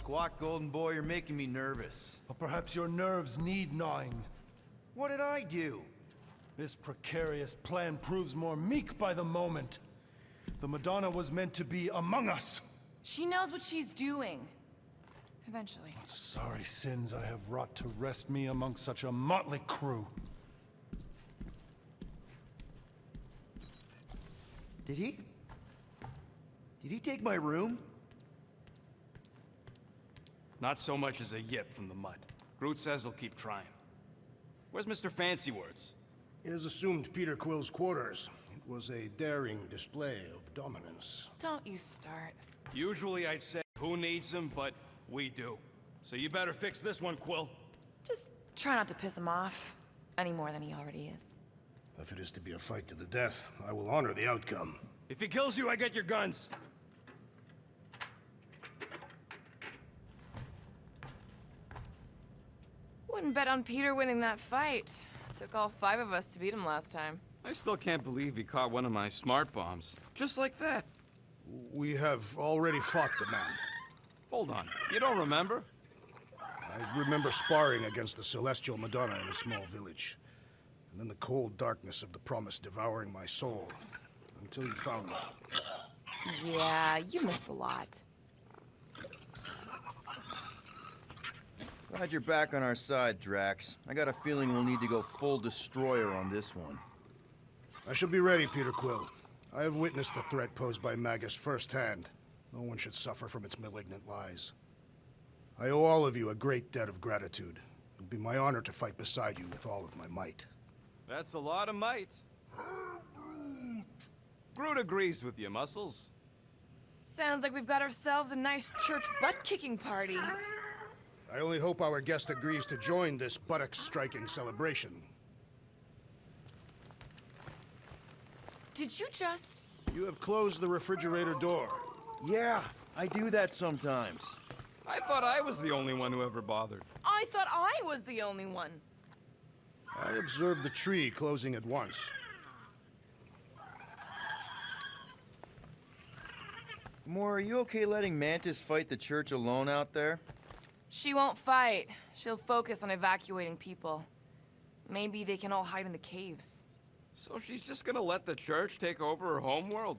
Squawk, golden boy, you're making me nervous. Or perhaps your nerves need gnawing. What did I do? This precarious plan proves more meek by the moment. The Madonna was meant to be among us. She knows what she's doing. Eventually. Sorry sins I have wrought to wrest me among such a motley crew. Did he? Did he take my room? Not so much as a yip from the mud. Groot says he'll keep trying. Where's Mr. Fancy Words? It is assumed Peter Quill's quarters. It was a daring display of dominance. Don't you start. Usually I'd say, who needs him, but we do. So you better fix this one, Quill. Just try not to piss him off any more than he already is. If it is to be a fight to the death, I will honor the outcome. If he kills you, I get your guns. Wouldn't bet on Peter winning that fight. Took all 5 of us to beat him last time. I still can't believe he caught one of my smart bombs. Just like that. We have already fought the man. Hold on, you don't remember? I remember sparring against the Celestial Madonna in a small village. And then the cold darkness of the promise devouring my soul. Until you found me. Yeah, you missed a lot. Glad you're back on our side, Drax. I got a feeling we'll need to go full destroyer on this one. I shall be ready, Peter Quill. I have witnessed the threat posed by Magus firsthand. No one should suffer from its malignant lies. I owe all of you a great debt of gratitude. It would be my honor to fight beside you with all of my might. That's a lot of might. Groot agrees with you, Muscles. Sounds like we've got ourselves a nice church butt-kicking party. I only hope our guest agrees to join this buttock-striking celebration. Did you just... You have closed the refrigerator door. Yeah, I do that sometimes. I thought I was the only one who ever bothered. I thought I was the only one. I observed the tree closing at once. Gamora, are you okay letting Mantis fight the church alone out there? She won't fight. She'll focus on evacuating people. Maybe they can all hide in the caves. So she's just gonna let the church take over her homeworld?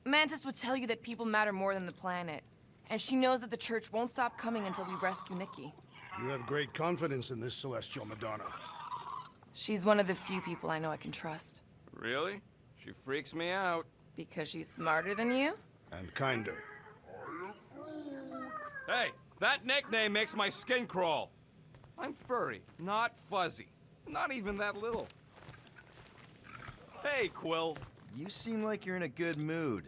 Mantis would tell you that people matter more than the planet. And she knows that the church won't stop coming until we rescue Nikki. You have great confidence in this Celestial Madonna. She's one of the few people I know I can trust. Really? She freaks me out. Because she's smarter than you? And kinder. Hey, that nickname makes my skin crawl. I'm furry, not fuzzy. Not even that little. Hey, Quill. You seem like you're in a good mood.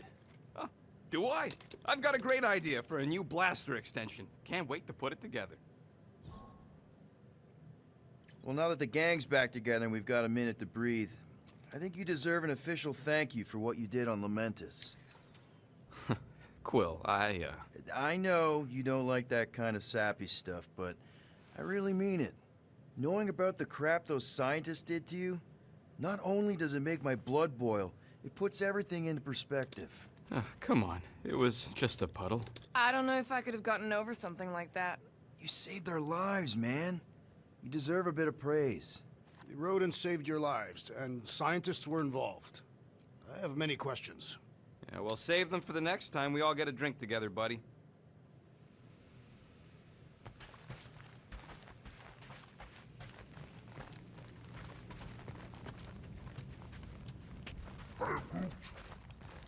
Huh, do I? I've got a great idea for a new blaster extension. Can't wait to put it together. Well, now that the gang's back together and we've got a minute to breathe, I think you deserve an official thank you for what you did on Lamentus. Quill, I know you don't like that kind of sappy stuff, but I really mean it. Knowing about the crap those scientists did to you, not only does it make my blood boil, it puts everything into perspective. Come on. It was just a puddle. I don't know if I could have gotten over something like that. You saved our lives, man. You deserve a bit of praise. The rodents saved your lives, and scientists were involved. I have many questions. Yeah, well, save them for the next time we all get a drink together, buddy.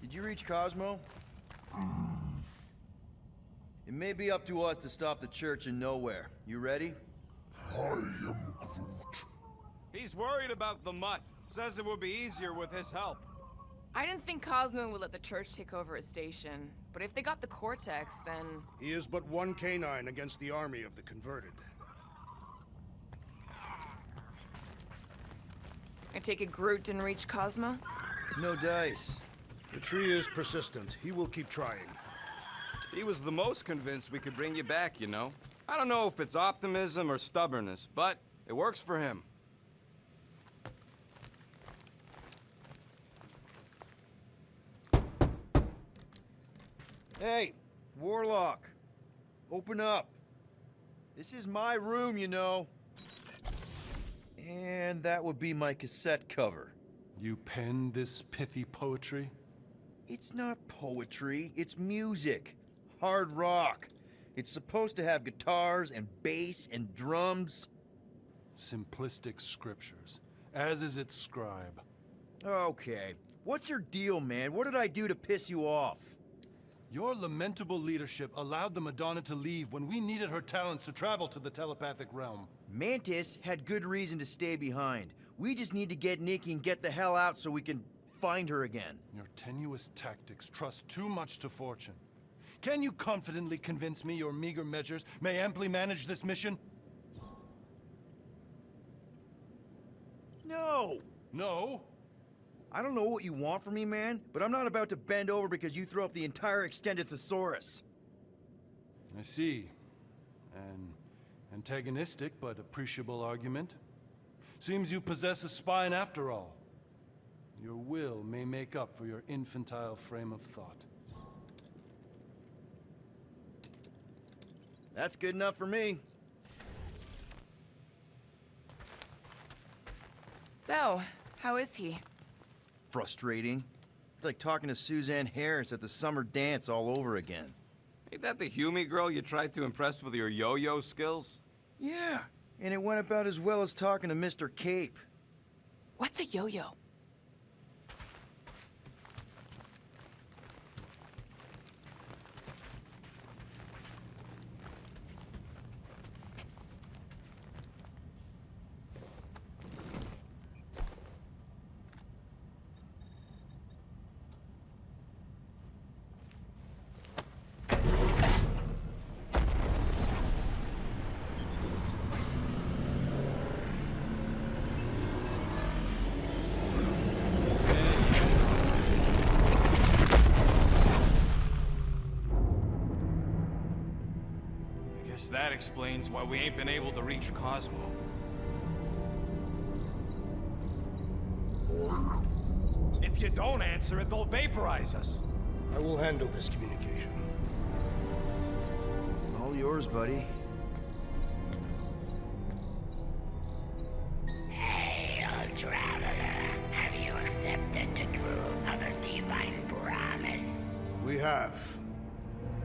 Did you reach Cosmo? It may be up to us to stop the church in Knowhere. You ready? I am Groot. He's worried about the mutt. Says it would be easier with his help. I didn't think Cosmo would let the church take over his station. But if they got the Cortex, then... He is but one canine against the army of the converted. I take it Groot didn't reach Cosmo? No dice. The tree is persistent. He will keep trying. He was the most convinced we could bring you back, you know. I don't know if it's optimism or stubbornness, but it works for him. Hey, Warlock. Open up. This is my room, you know. And that would be my cassette cover. You penned this pithy poetry? It's not poetry, it's music. Hard rock. It's supposed to have guitars and bass and drums. Simplistic scriptures, as is its scribe. Okay. What's your deal, man? What did I do to piss you off? Your lamentable leadership allowed the Madonna to leave when we needed her talents to travel to the telepathic realm. Mantis had good reason to stay behind. We just need to get Nikki and get the hell out so we can find her again. Your tenuous tactics trust too much to fortune. Can you confidently convince me your meager measures may amply manage this mission? No! No? I don't know what you want from me, man, but I'm not about to bend over because you throw up the entire extended thesaurus. I see. An antagonistic but appreciable argument. Seems you possess a spine after all. Your will may make up for your infantile frame of thought. That's good enough for me. So, how is he? Frustrating. It's like talking to Suzanne Harris at the summer dance all over again. Ain't that the Hume girl you tried to impress with your yo-yo skills? Yeah, and it went about as well as talking to Mr. Cape. What's a yo-yo? Guess that explains why we ain't been able to reach Cosmo. If you don't answer it, they'll vaporize us. I will handle this communication. All yours, buddy. Hail, traveler. Have you accepted the true of a divine promise? We have.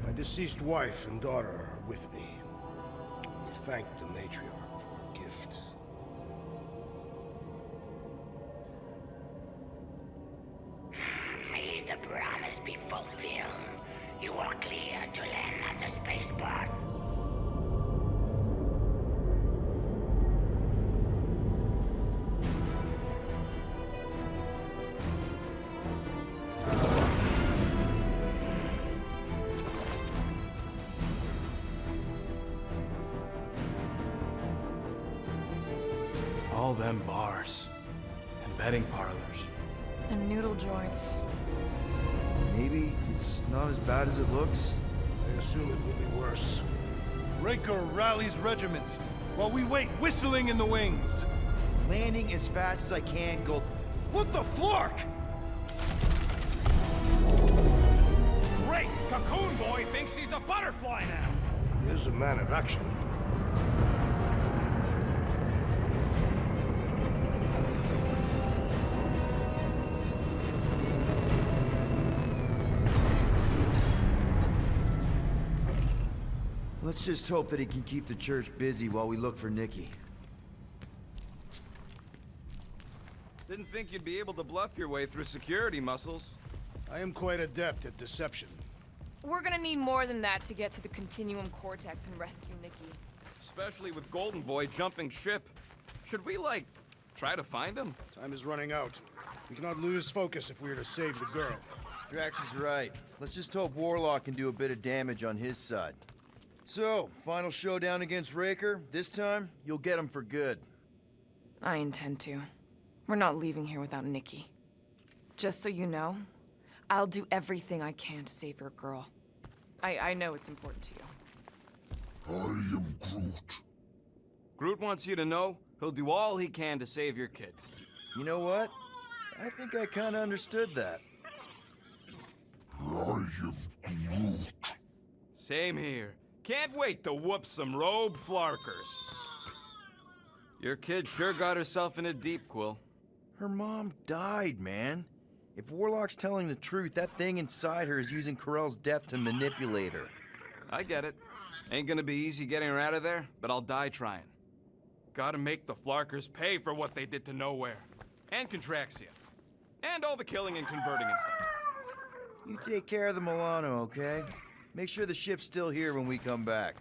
My deceased wife and daughter are with me. Thank the matriarch for her gift. May the promise be fulfilled. You are clear to land at the spaceport. All them bars. And betting parlors. And noodle joints. Maybe it's not as bad as it looks. I assume it will be worse. Raker rallies regiments while we wait whistling in the wings. Landing as fast as I can, go. What the flark? Great! Cocoon Boy thinks he's a butterfly now! He is a man of action. Let's just hope that he can keep the church busy while we look for Nikki. Didn't think you'd be able to bluff your way through security muscles. I am quite adept at deception. We're gonna need more than that to get to the Continuum Cortex and rescue Nikki. Especially with Golden Boy jumping ship. Should we, like, try to find him? Time is running out. We cannot lose focus if we are to save the girl. Drax is right. Let's just hope Warlock can do a bit of damage on his side. So, final showdown against Raker. This time, you'll get him for good. I intend to. We're not leaving here without Nikki. Just so you know, I'll do everything I can to save your girl. I know it's important to you. I am Groot. Groot wants you to know he'll do all he can to save your kid. You know what? I think I kinda understood that. I am Groot. Same here. Can't wait to whoop some robe flarkers. Your kid sure got herself in a deep, Quill. Her mom died, man. If Warlock's telling the truth, that thing inside her is using Corell's death to manipulate her. I get it. Ain't gonna be easy getting her out of there, but I'll die trying. Gotta make the flarkers pay for what they did to Knowhere. And Contraxia. And all the killing and converting and stuff. You take care of the Milano, okay? Make sure the ship's still here when we come back.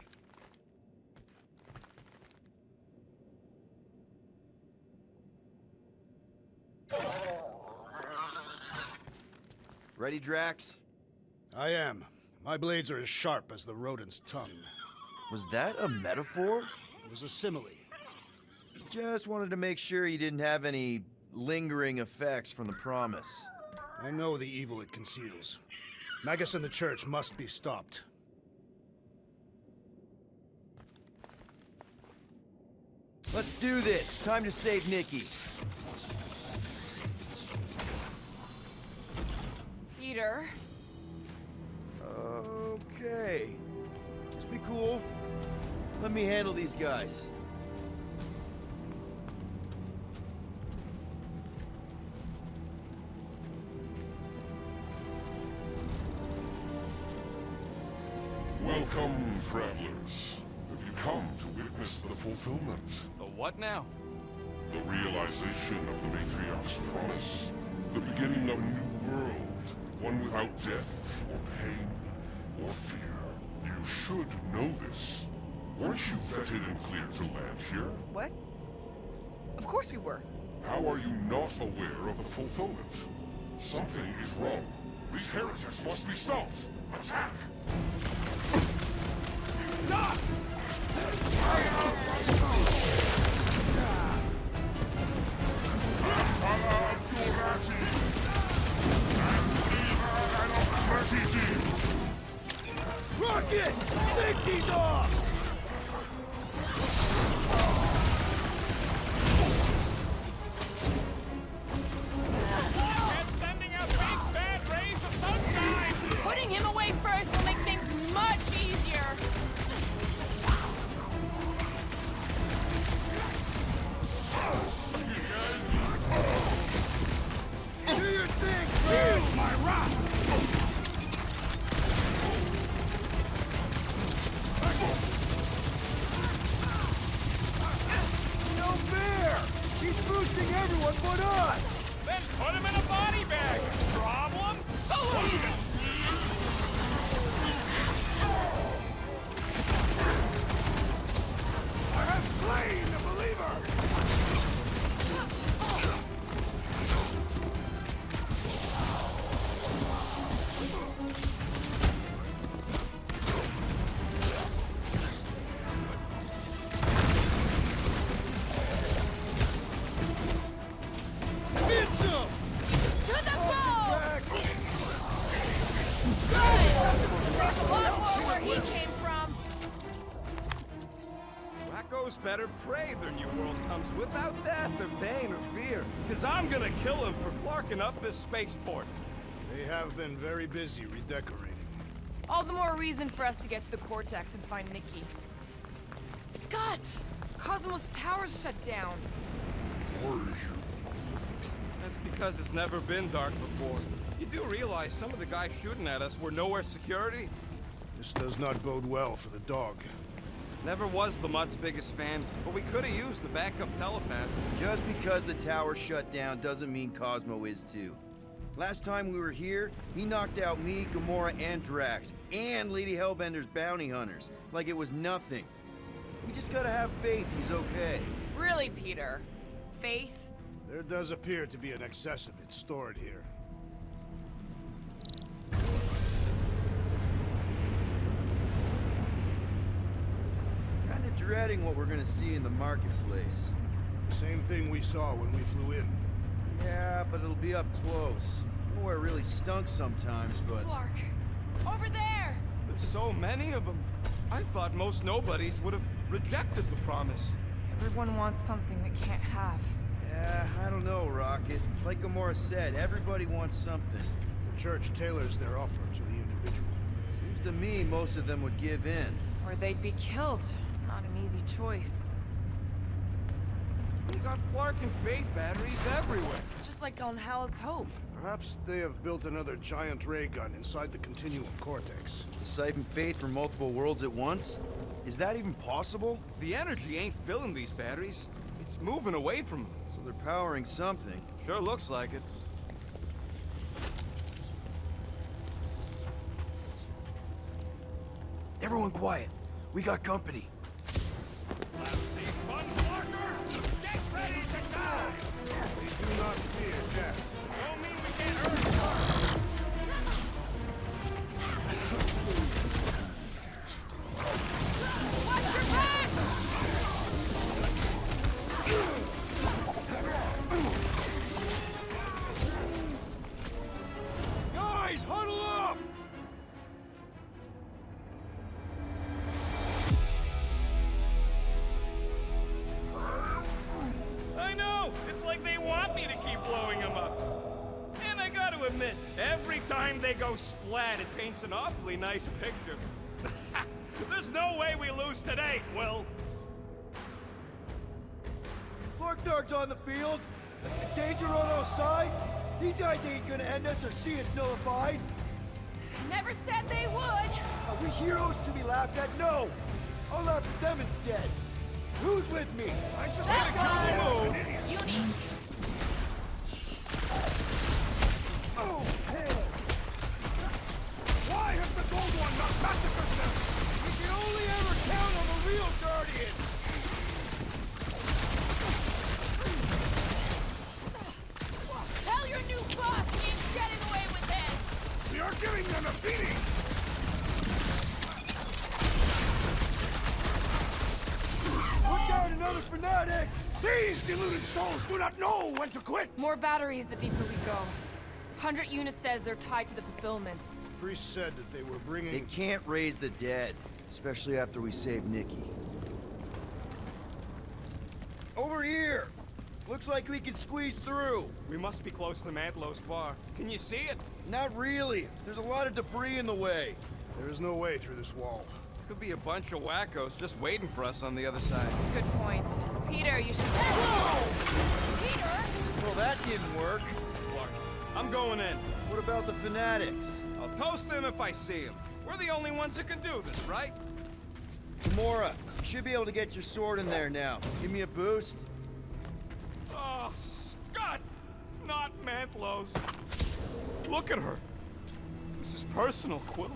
Ready, Drax? I am. My blades are as sharp as the rodent's tongue. Was that a metaphor? It was a simile. Just wanted to make sure you didn't have any lingering effects from the promise. I know the evil it conceals. Magus and the Church must be stopped. Let's do this. Time to save Nikki. Peter. Okay. Just be cool. Let me handle these guys. Welcome, travelers. Have you come to witness the fulfillment? The what now? The realization of the Matriarch's promise? The beginning of a new world, one without death, or pain, or fear. You should know this. Weren't you vetted and cleared to land here? What? Of course we were. How are you not aware of the fulfillment? Something is wrong. These heretics must be stopped. Attack! Rocket! Safety's off! And sending out big bad rays of sunshine! Putting him away first will make things much easier. Do your thing, Feel My rock! No fair! He's boosting everyone but us! Then put him in a body bag! Problem? Solution! I have slain the believer! Hit him! To the ball! Drax! Good! There's a lot more where he came from. Wacko's better prey their new world comes without death or pain or fear. Cause I'm gonna kill him for flarking up this spaceport. They have been very busy redecorating. All the more reason for us to get to the Cortex and find Nikki. Scott! Cosmos Tower's shut down. Are you? That's because it's never been dark before. You do realize some of the guys shooting at us were Knowhere security? This does not bode well for the dog. Never was the Mutt's biggest fan, but we could have used a backup telepath. Just because the tower shut down doesn't mean Cosmo is too. Last time we were here, he knocked out me, Gamora, and Drax, and Lady Hellbender's bounty hunters, like it was nothing. We just gotta have faith he's okay. Really, Peter? Faith? There does appear to be an excess of it stored here. Kinda dreading what we're gonna see in the marketplace. The same thing we saw when we flew in. Yeah, but it'll be up close. Nowhere really stunk sometimes, but... Clark! Over there! There's so many of them. I thought most nobodies would have rejected the promise. Everyone wants something they can't have. Yeah, I don't know, Rocket. Like Gamora said, everybody wants something. The Church tailors their offer to the individual. Seems to me most of them would give in. Or Or they'd be killed. Not an easy choice. We got Flark and Faith batteries everywhere. Just like on Hal's Hope. Perhaps they have built another giant ray gun inside the continuum cortex. To siphon faith from multiple worlds at once? Is that even possible? The energy ain't filling these batteries. It's moving away from them. So they're powering something. Sure looks like it. Everyone quiet. We got company. Lousy fun blockers! Get ready to die! We do not fear death. Don't mean we can't hurt Watch your back! Guys, huddle up! I know! It's like they want me to keep blowing them up. And I gotta admit, every time they go splat, it paints an awfully nice picture. There's no way we lose today, Quill. Flarknard's on the field. Danger on all sides. These guys ain't gonna end us or see us nullified. Never said they would! Are we heroes to be laughed at? No! I'll laugh at them instead. Who's with me? I suspect That you're was an idiot. unique. Why has the Gold One not massacred them? We can only ever count on the real Guardian. Tell your new boss he ain't getting away with this! We are giving them a beating. Put down another fanatic. These deluded souls do not know when to quit. More batteries the deeper we go. 100 units says they're tied to the fulfillment. Priest said that they were bringing... They can't raise the dead, especially after we save Nikki. Over here! Looks like we can squeeze through. We must be close to Mantlo's bar. Can you see it? Not really. There's a lot of debris in the way. There is no way through this wall. Could be a bunch of wackos just waiting for us on the other side. Good point. Peter, you should... Peter! Well, that didn't work. Clark, I'm going in. What about the fanatics? I'll toast them if I see them. We're the only ones that can do this, right? Gamora, you should be able to get your sword in there now. Give me a boost. Oh, Scott! Not Mantlo's. Look at her. This is personal, Quill.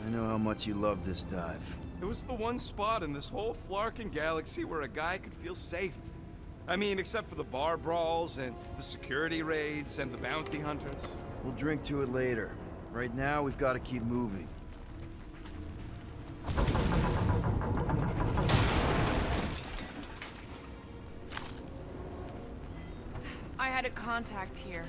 I know how much you love this dive. It was the one spot in this whole Flarkin galaxy where a guy could feel safe. I mean, except for the bar brawls and the security raids and the bounty hunters. We'll drink to it later. Right now, we've got to keep moving. I had a contact here.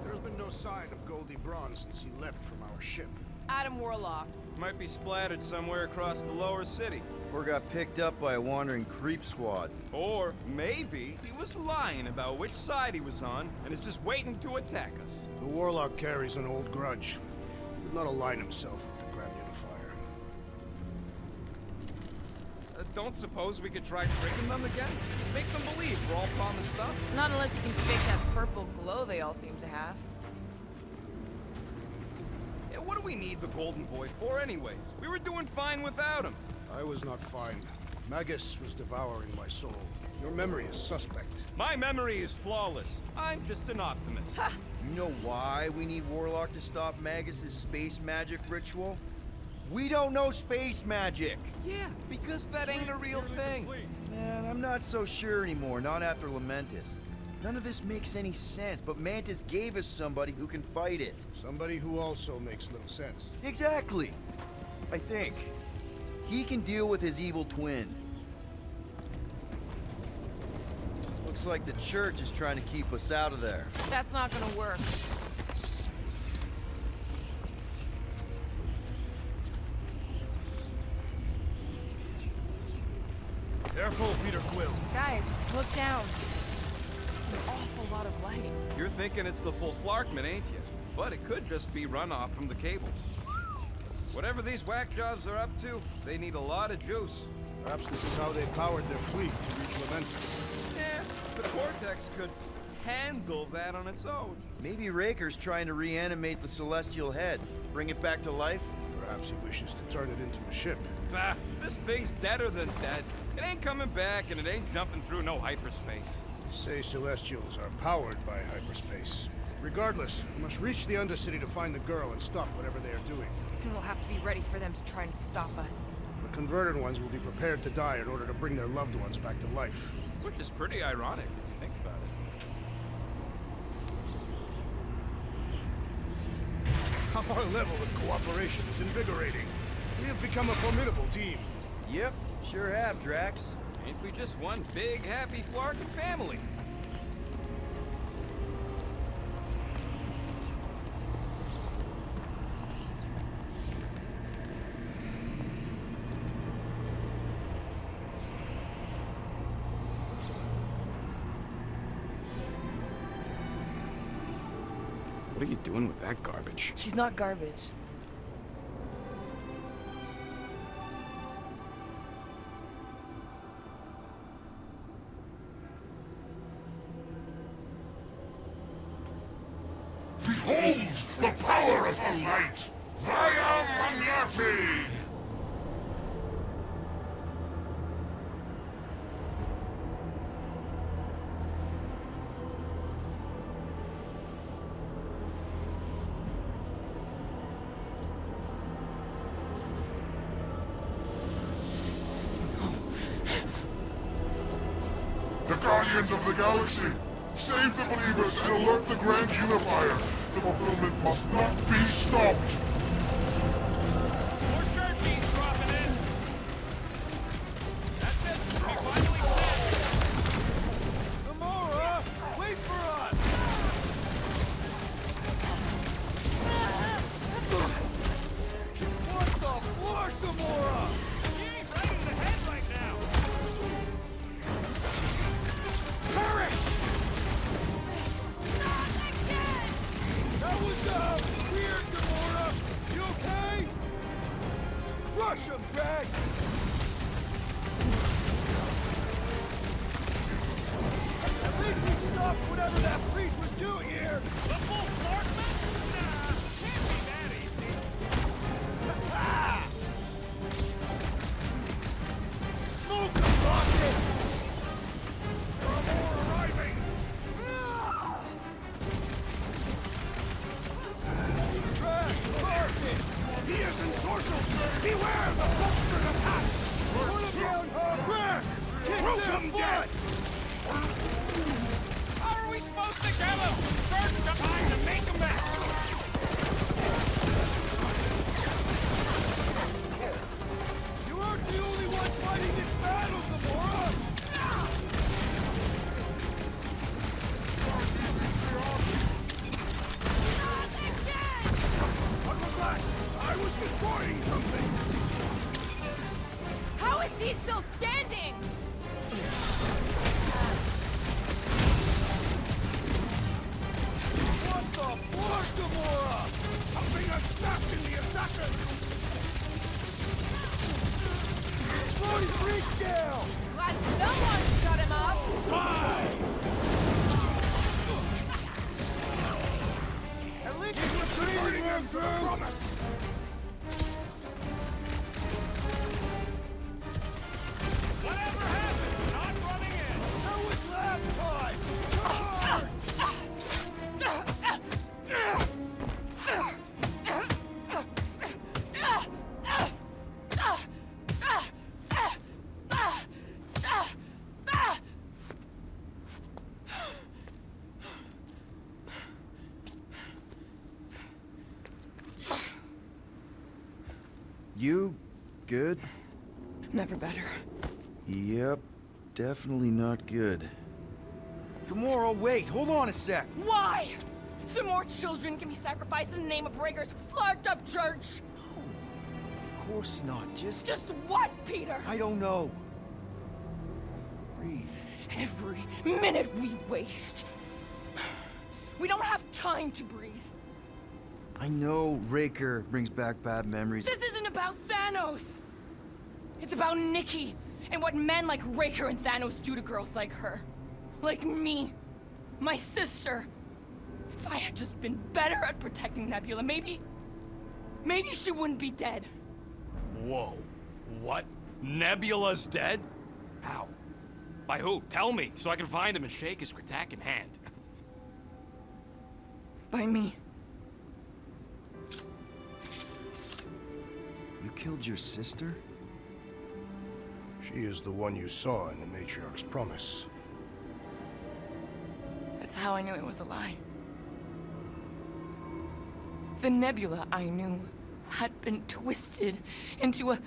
There's been no sign of Goldie Braun since he left from our ship. Adam Warlock. Might be splattered somewhere across the lower city. Or got picked up by a wandering creep squad. Or maybe he was lying about which side he was on and is just waiting to attack us. The Warlock carries an old grudge. He would not align himself with the Grand Unifier. Don't suppose we could try tricking them again? Make them believe we're all promised stuff? Not unless you can fake that purple glow they all seem to have. Yeah, what do we need the Golden Boy for anyways? We were doing fine without him. I was not fine. Magus was devouring my soul. Your memory is suspect. My memory is flawless. I'm just an optimist. You know why we need Warlock to stop Magus's space magic ritual? We don't know space magic! Yeah, because that ain't a real thing. Man, I'm not so sure anymore, not after Lamentus. None of this makes any sense, but Mantis gave us somebody who can fight it. Somebody who also makes little sense. Exactly! I think. He can deal with his evil twin. Looks like the church is trying to keep us out of there. That's not gonna work. Careful, Peter Quill. Guys, look down. It's an awful lot of light. You're thinking it's the full Flarkman, ain't you? But it could just be runoff from the cables. Whatever these whack jobs are up to, they need a lot of juice. Perhaps this is how they powered their fleet to reach Leventus. Yeah, the Cortex could handle that on its own. Maybe Raker's trying to reanimate the Celestial Head, bring it back to life? Perhaps he wishes to turn it into a ship. Bah, this thing's deader than dead. It ain't coming back, and it ain't jumping through no hyperspace. They say Celestials are powered by hyperspace. Regardless, we must reach the Undercity to find the girl and stop whatever they are doing. And we'll have to be ready for them to try and stop us. The converted ones will be prepared to die in order to bring their loved ones back to life. Which is pretty ironic if you think about it. Our level of cooperation is invigorating. We have become a formidable team. Yep, sure have, Drax. Ain't we just one big, happy Flarkin family? What are you doing with that garbage? She's not garbage. Behold the power of her light! Via Magnati! The Guardians of the Galaxy! Save the believers and alert the Grand Unifier! The fulfillment must not be stopped! More turkeys dropping in. That's it. We finally snapped. Gamora, wait for us. What the fuck, Gamora? She ain't right in the head right now. Perish! That was, weird, Gamora! You okay? Rush him, Drax! At least we stopped whatever that priest was doing here! The full Markman? Nah, can't be that easy. Smoke the rocket! Gamora arriving! He is ensorcelled! Beware the bolster attacks! Put him down, Drax! Root them dead! How are we supposed to get him? Search the time to make a mess! You aren't the only one fighting this battle, Gamora! What was that? I was destroying something! How is he still standing? What the fuck, Gamora? Something has snapped in the assassin! Bloody freaks down! Glad someone shut him up. At least it was breathing room, Drew! Promise! Whatever happened? Not running in! That was last time! You good? Never better. Yep, definitely not good. Gamora, wait, hold on a sec. Why? So more children can be sacrificed in the name of Rager's flarked up church? Of course not, just Just what, Peter? I don't know. Breathe. Every minute we waste. We don't have time to breathe. I know Raker brings back bad memories. This isn't about Thanos! It's about Nikki, and what men like Raker and Thanos do to girls like her. Like me. My sister. If I had just been better at protecting Nebula, maybe she wouldn't be dead. Whoa. What? Nebula's dead? How? By who? Tell me, so I can find him and shake his Kratak in hand. By me. You killed your sister? She is the one you saw in the Matriarch's promise. That's how I knew it was a lie. The Nebula I knew had been twisted into a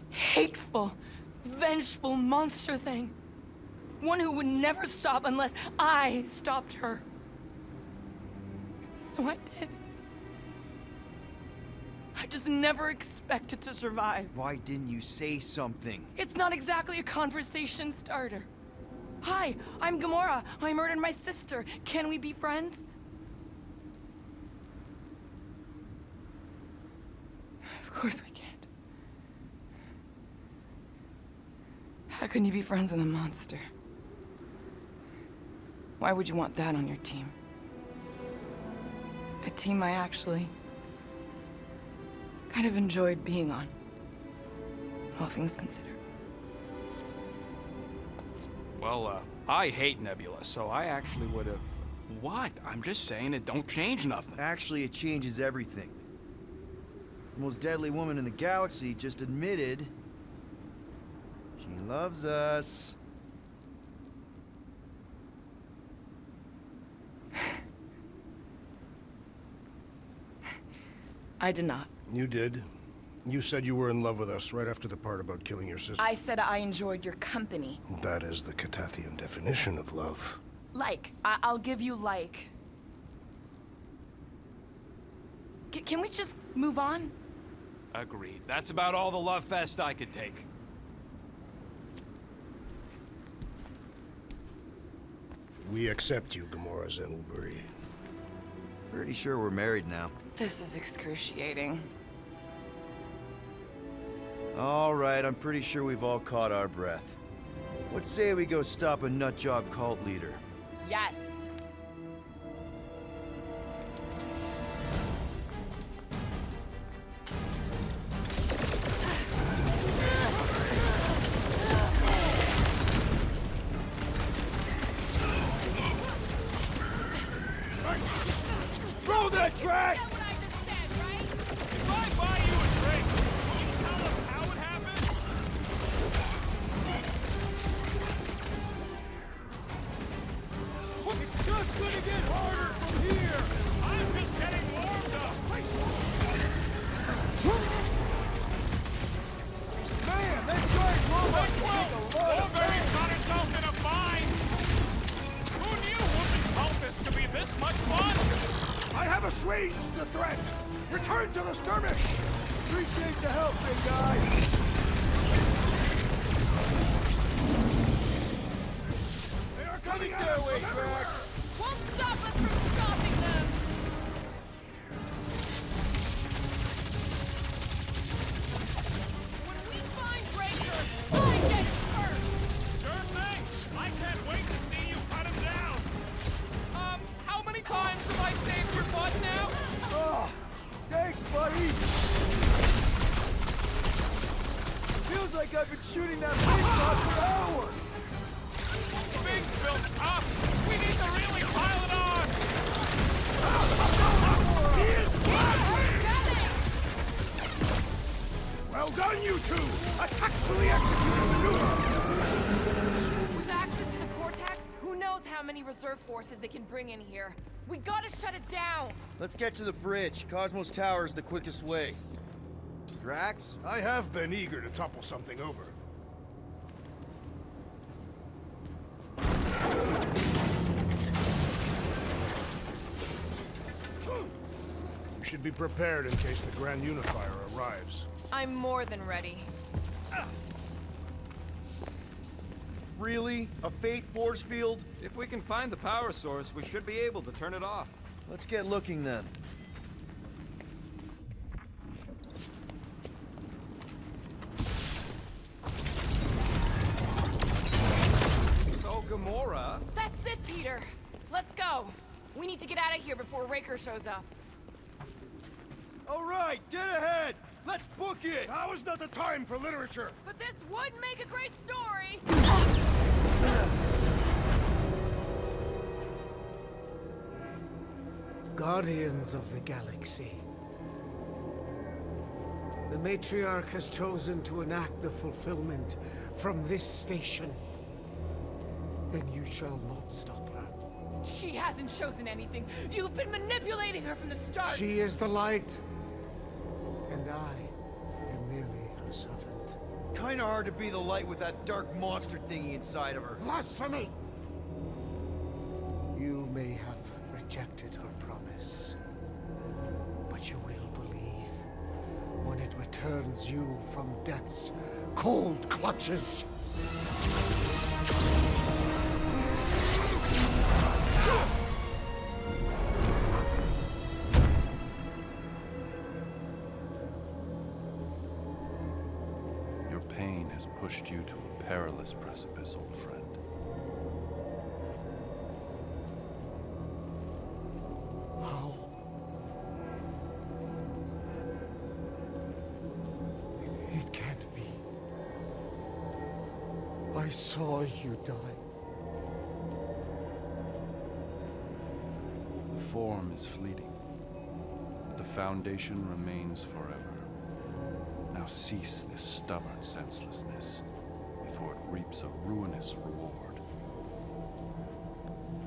hateful, vengeful monster thing. One who would never stop unless I stopped her. So I did. I just never expected to survive. Why didn't you say something? It's not exactly a conversation starter. Hi, I'm Gamora. I murdered my sister. Can we be friends? Of course we can't. How can you be friends with a monster? Why would you want that on your team? A team I actually kind of enjoyed being on, all things considered. Well, I hate Nebula, so I actually would have... What? I'm just saying it don't change nothing. Actually, it changes everything. The most deadly woman in the galaxy just admitted she loves us. I did not. You did. You said you were in love with us right after the part about killing your sister. I said I enjoyed your company. That is the Catathian definition of love. I'll give you like. Can we just move on? Agreed. That's about all the love fest I could take. We accept you, Gamora Zenwalbury. Pretty sure we're married now. This is excruciating. All right, I'm pretty sure we've all caught our breath. Let's say we go stop a nutjob cult leader. Yes. Throw that, Drax! If I buy you a drink, will you tell us how it happened? It's just gonna get harder from here! I'm just getting warmed up. Man, that giant robot can take a lot of Wolverine's got herself in a bind. Who knew whooping cultists could be this much fun? I have assuaged the threat! Return to the skirmish! Appreciate the help, big guy! They are Coming coming at their us way, from everywhere! Drax! Won't stop us from stopping them! When we find Raker, I get it first! Sure thing. I can't wait to see you cut him down. How many times have I saved your butt now? Oh, thanks, buddy! Feels like I've been shooting that big shot for hours! Things built up. We need to really pile it on. He is well done, you two! A tactfully executed maneuver! With access to the Cortex, who knows how many reserve forces they can bring in here. We gotta shut it down! Let's get to the bridge. Cosmos Tower is the quickest way. Drax? I have been eager to topple something over. You should be prepared in case the Grand Unifier arrives. I'm more than ready. Really? A fate force field? If we can find the power source, we should be able to turn it off. Let's get looking then. Gamora. That's it, Peter. Let's go. We need to get out of here before Raker shows up. All right, dead ahead! Let's book it! Now is not the time for literature! But this would make a great story. Guardians of the Galaxy. The Matriarch has chosen to enact the fulfillment from this station. And you shall not stop her. She hasn't chosen anything. You've been manipulating her from the start. She is the light. And I am merely her servant. Kinda hard to be the light with that dark monster thingy inside of her. Blasphemy! You may have rejected her promise, but you will believe when it returns you from death's cold clutches. Your pain has pushed you to a perilous precipice, old friend. How? It can't be. I saw you die. The form is fleeting, but the foundation remains forever. Now cease this stubborn senselessness before it reaps a ruinous reward.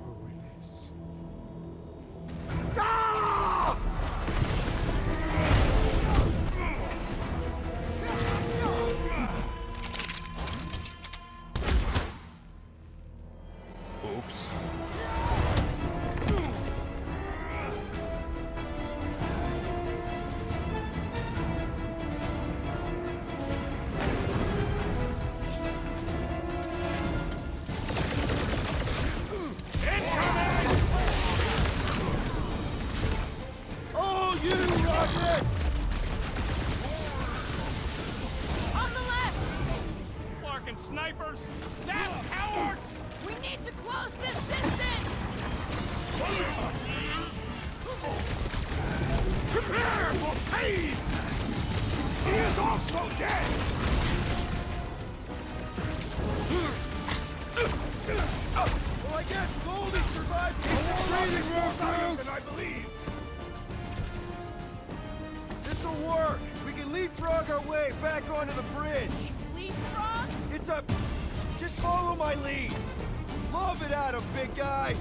Ruinous. Oops. Oh, you rocket! On the left! Clark and snipers! Dash cowards! We need to close this distance! Prepare for pain! He is also dead! Well, I guess Goldie survived the training room, than I believed! This'll work! We can leapfrog our way back onto the bridge! Leapfrog? It's a... Just follow my lead! Love it, Adam, big guy!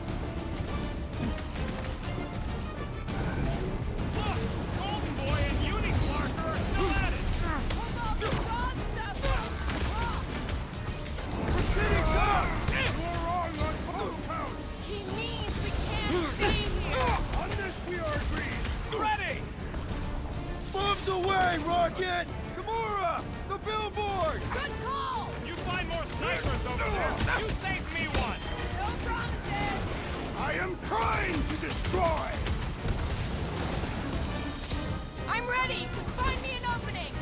Look! Golden Boy and Uni Clarker are still at it! Hold on, the frog stuff! City comes! You're wrong on both counts! He means we can't stay here! On this we are agreed! Ready! Bombs away, Rocket! Gamora! The billboard! Good call! You find more snipers over there! You saved me one! No promises! I am trying to destroy! I'm ready! Just find me an opening!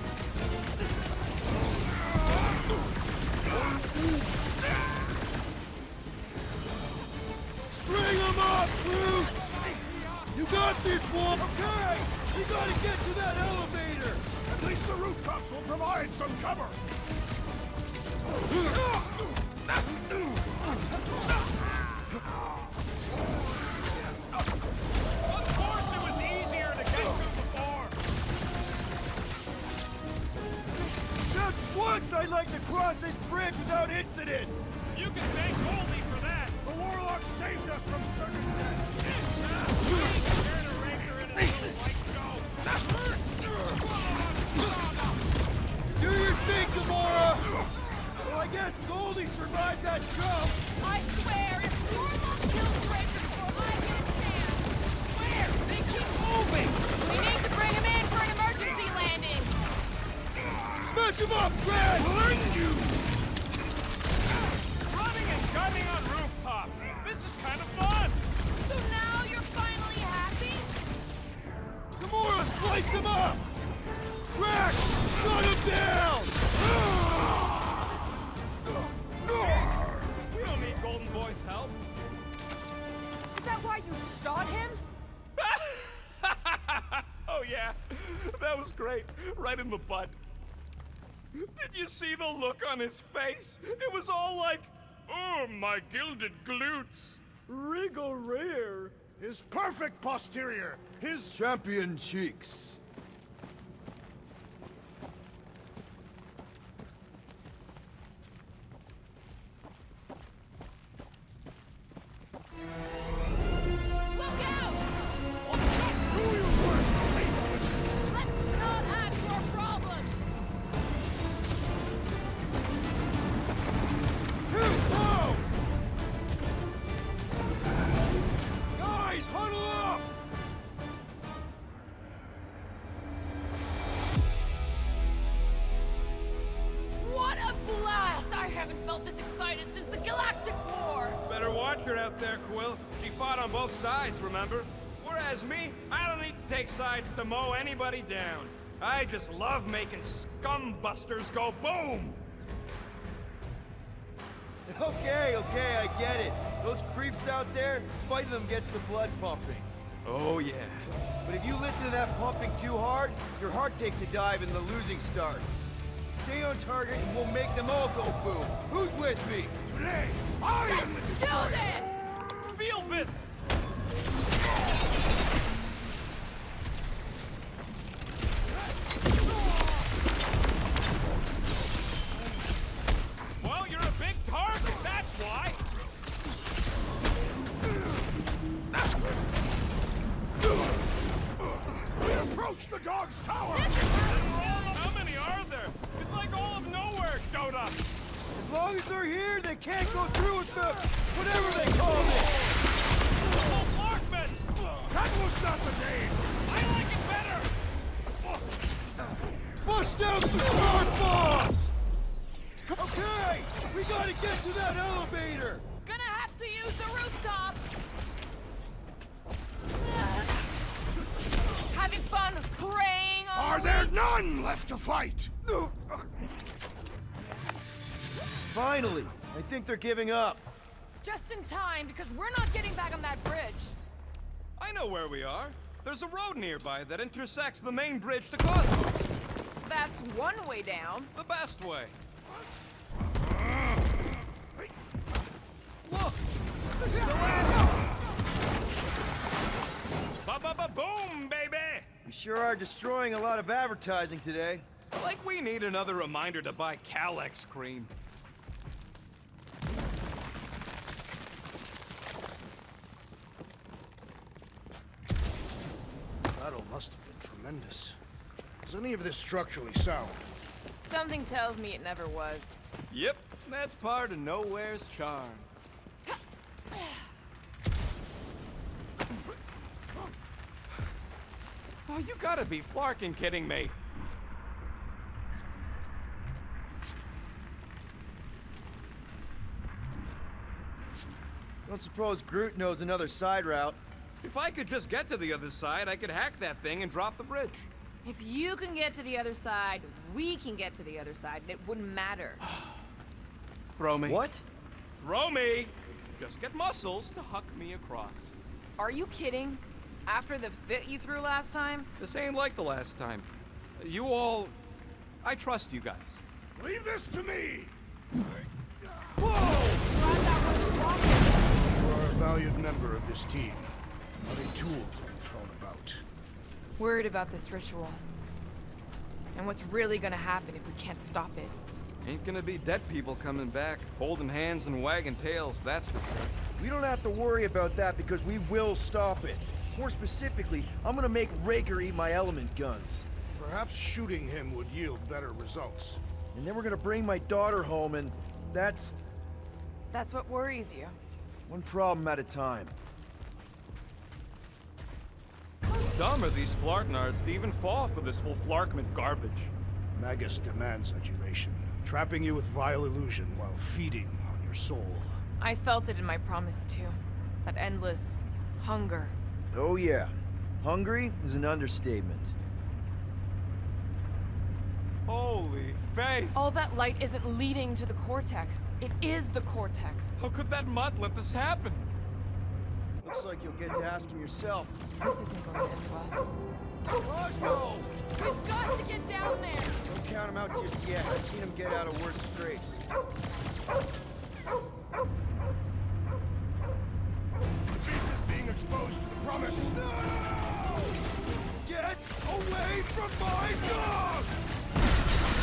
String them up, Groot! You got this, Wolf! Okay! We gotta get to that elevator! At least the rooftops will provide some cover! Of course it was easier to get to before! Just once I'd like to cross this bridge without incident! You can thank Goldie for that! The Warlock saved us from certain death! Scared a Ranger in his little white Do your thing, Gamora! Well, I guess Goldie survived that jump! I swear, if Warlock kills Ranger before I get a chance... Where? They keep moving! We need to bring him in for an emergency landing! Smash him up, Brad! Blend you! Running and gunning on rooftops! This is kind of fun! So now you're finally happy? Gamora, slice him up! Drax, shut him down! We don't need Golden Boy You shot him? Oh yeah, that was great. Right in the butt. Did you see the look on his face? It was all like, oh, my gilded glutes. Rigor. His perfect posterior! His Champion cheeks. What a blast! I haven't felt this excited since the Galactic War! Better watch her out there, Quill. She fought on both sides, remember? Whereas me, I don't need to take sides to mow anybody down. I just love making scumbusters go boom! Okay, I get it. Those creeps out there, fighting them gets the blood pumping. Oh, yeah. But if you listen to that pumping too hard, your heart takes a dive and the losing starts. Stay on target and we'll make them all go boom. Who's with me? Today, I am the Do destroyer! this! Feel it! Well, you're a big target, that's why! We approach the dog's tower! How many are there? It's like all of Knowhere showed up! As long as they're here, they can't go through with the whatever they call it. Full Flarkman! That was not the name! I like it better! Bust out the smart bombs! Okay, we gotta get to that elevator. Gonna have to use the rooftops! Having fun praying on Are there none left to fight? Finally, I think they're giving up. Just in time, because we're not getting back on that bridge. I know where we are. There's a road nearby that intersects the main bridge to Cosmos. That's one way down. The best way. Look! They're still at it! Ba-ba-ba-boom, baby! We sure are destroying a lot of advertising today. Like we need another reminder to buy Calex cream. Battle must have been tremendous. Is any of this structurally sound? Something tells me it never was. Yep, that's part of Knowhere's charm. Oh, you gotta be flarking kidding me. Don't suppose Groot knows another side route. If I could just get to the other side, I could hack that thing and drop the bridge. If you can get to the other side, we can get to the other side, and it wouldn't matter. Throw me. What? Throw me! Just get muscles to huck me across. Are you kidding? After the fit you threw last time? This ain't like the last time. You all... I trust you guys. Leave this to me! Glad that wasn't rocket. You are a valued member of this team, not a tool to be thrown about. Worried about this ritual. And what's really gonna happen if we can't stop it. Ain't gonna be dead people coming back, holding hands and wagging tails, that's for sure. We don't have to worry about that because we will stop it. More specifically, I'm gonna make Raker eat my element guns. Perhaps shooting him would yield better results. And then we're gonna bring my daughter home and that's That's what worries you. one problem at a time. How dumb are these Flarknards to even fall for this full Flarkman garbage? Magus demands adulation, trapping you with vile illusion while feeding on your soul. I felt it in my promise too. That endless hunger. Oh yeah, hungry is an understatement. Holy faith! All that light isn't leading to the cortex. It is the cortex. How could that mutt let this happen? Looks like you'll get to ask him yourself. This isn't going to end well. Cosmo! We've got to get down there! Don't count him out just yet. I've seen him get out of worse scrapes. The beast is being exposed to the promise. No! Get away from my dog!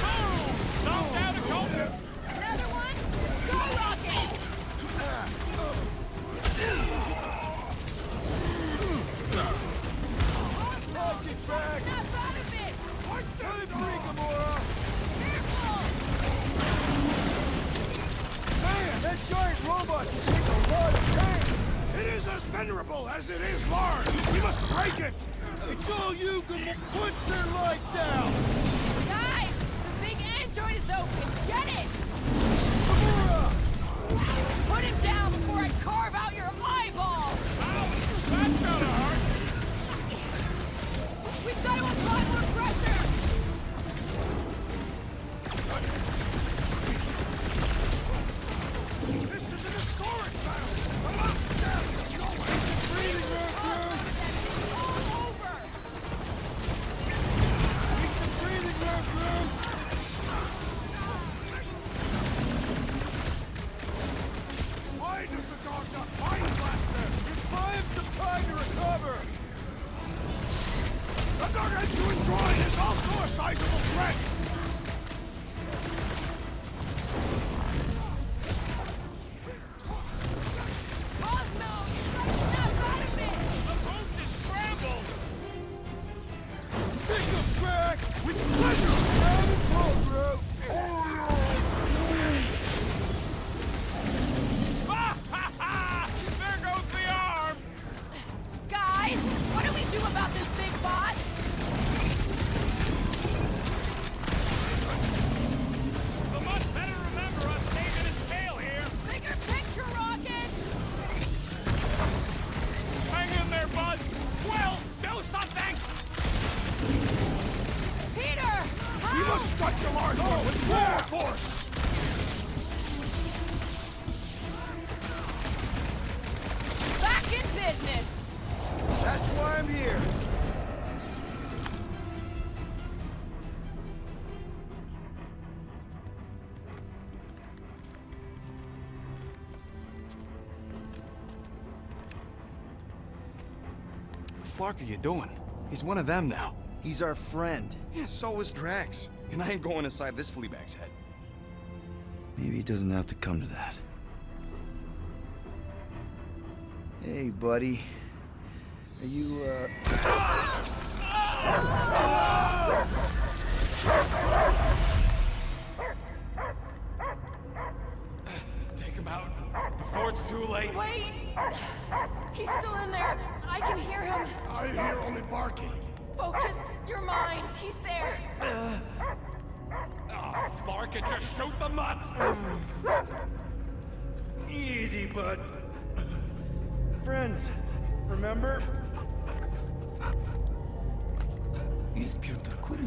Boom! Knocked out a golden! Another one? Go, Rocket! Logic tracks! Snap out of it! Let it free, Gamora! Careful! Man, that giant robot can take a lot of pain! It is as venerable as it is large. We must break it. It's all you can punch their lights out! Guys! The big android is open! Get it! Gamora! Put him down before I carve out your eyeball! That's gotta hurt! We've got to apply more pressure! This is an historic battle. The last step. Breathing room, crew! All over! Need some breathing room, crew! Why does the dog not mind Blaster? Just buy him some time to recover! The gargantuan droid is also a sizable threat. Cosmo! You've got to snap out of it! The boost is scrambled! Sick of tracks! With pleasure! Have it pull, bro! Ha ha ha! There goes the arm! Guys, what do we do about this big bot? The much better remember us saving his tail here! Bigger picture, Rocket! Hang in there, bud! Well, do something! Peter! We Help! must strike the large one with more force. Back in business! That's why I'm here! What the flark are you doing? He's one of them now. He's our friend. Yeah, so is Drax. And I ain't going inside this fleabag's head. Maybe it doesn't have to come to that. Hey, buddy. Are you, Take him out before it's too late. Wait! He's still in there. I can hear him. I hear only barking. Focus your mind. He's there. Oh, flark it, just shoot the nuts! Easy, bud. Friends, remember? Is Peter Quill?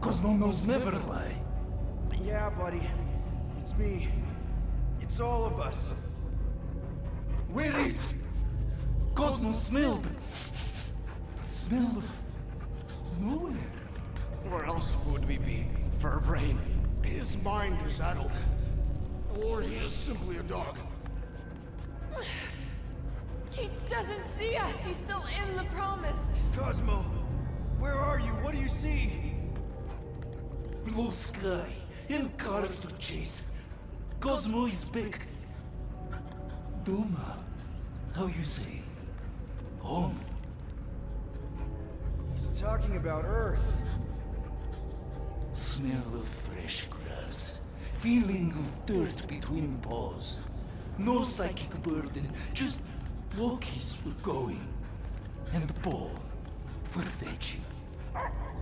Cosmo knows never lie. Yeah, buddy. It's me. It's all of us. Where is Cosmo smelled? Smell of nowhere. Where else would we be, Furbrain? His mind is addled. Or he is simply a dog. He doesn't see us. He's still in the promise. Cosmo, where are you? What do you see? Blue sky and cars to chase. Cosmo is back. Duma, how you say? Home. He's talking about Earth. Smell of fresh grass. Feeling of dirt between paws. No psychic burden, just walkies for going. And the ball for fetching.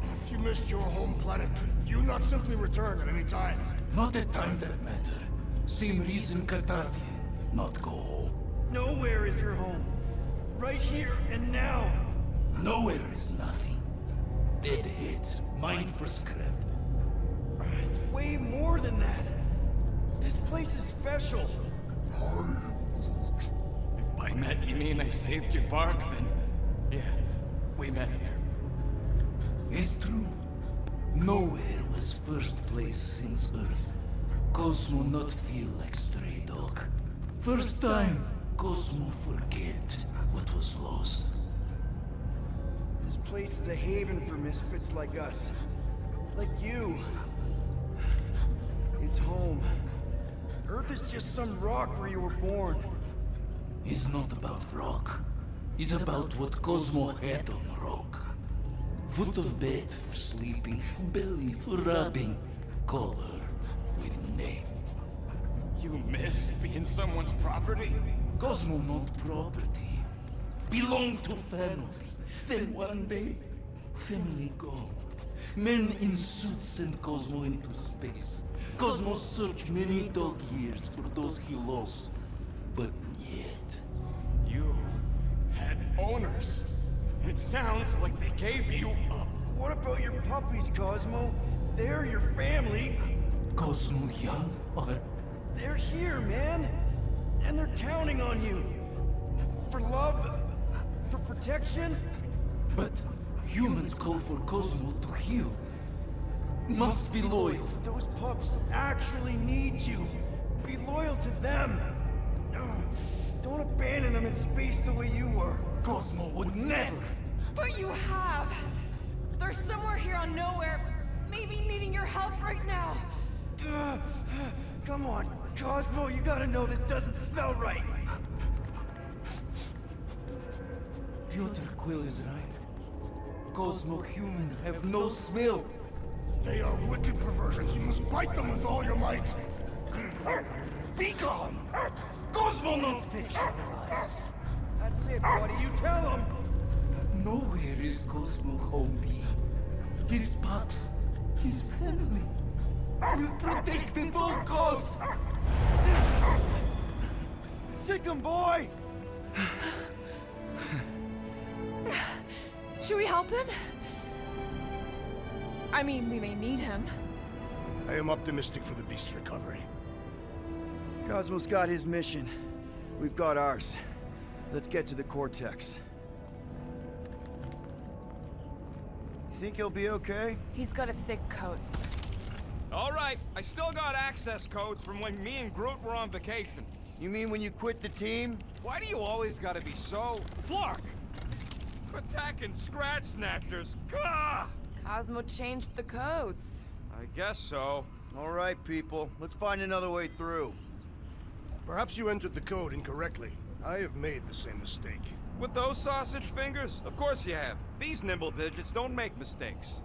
If you missed your home planet, could you not simply return at any time? Not at time that matter. Same reason Carthathian not go home. Nowhere is your home. Right here and now. Nowhere is nothing. Dead heads, mind for scrap. It's way more than that. This place is special. If by By met, you mean I saved your bark, then? Yeah, we met here. It's true. Nowhere was first place since Earth. Cosmo not feel like stray dog. First time, Cosmo forget what was lost. This place is a haven for misfits like us. Like you. It's home. Earth is just some rock where you were born. It's not about rock. It's about what Cosmo had on rock. Foot of bed for sleeping, belly for rubbing, color with name. You miss being someone's property? Cosmo not property. Belong to family. Then one day, family gone. Men in suits send Cosmo into space. Cosmo searched many dog years for those he lost. But yet... You had owners. And it sounds like they gave you up. What about your puppies, Cosmo? They're your family. Cosmo young or... They're here, man. And they're counting on you. For love, for protection. But humans call for Cosmo to heal. Must be loyal. Those pups actually need you. Be loyal to them. Don't abandon them in space the way you were. Cosmo would never! But you have! They're somewhere here on Knowhere, maybe needing your help right now. Come on, Cosmo, you gotta know this doesn't smell right. Piotr Quill is right. Cosmo human have no smell. They are wicked perversions. You must bite them with all your might. Be gone! Cosmo not fictionalize. That's it, buddy. You tell him. Nowhere is Cosmo home be. His pups, his family. Will protect at all costs. Sick 'em, boy! Should we help him? I mean, we may need him. I am optimistic for the beast's recovery. Cosmo's got his mission. We've got ours. Let's get to the Cortex. You think he'll be okay? He's got a thick coat. All right, I still got access codes from when me and Groot were on vacation. You mean when you quit the team? Why do you always gotta be so... Flark! Attacking Scratch Snatchers, gah! Cosmo changed the codes. I guess so. All right, people. Let's find another way through. Perhaps you entered the code incorrectly. I have made the same mistake. With those sausage fingers? Of course you have. These nimble digits don't make mistakes.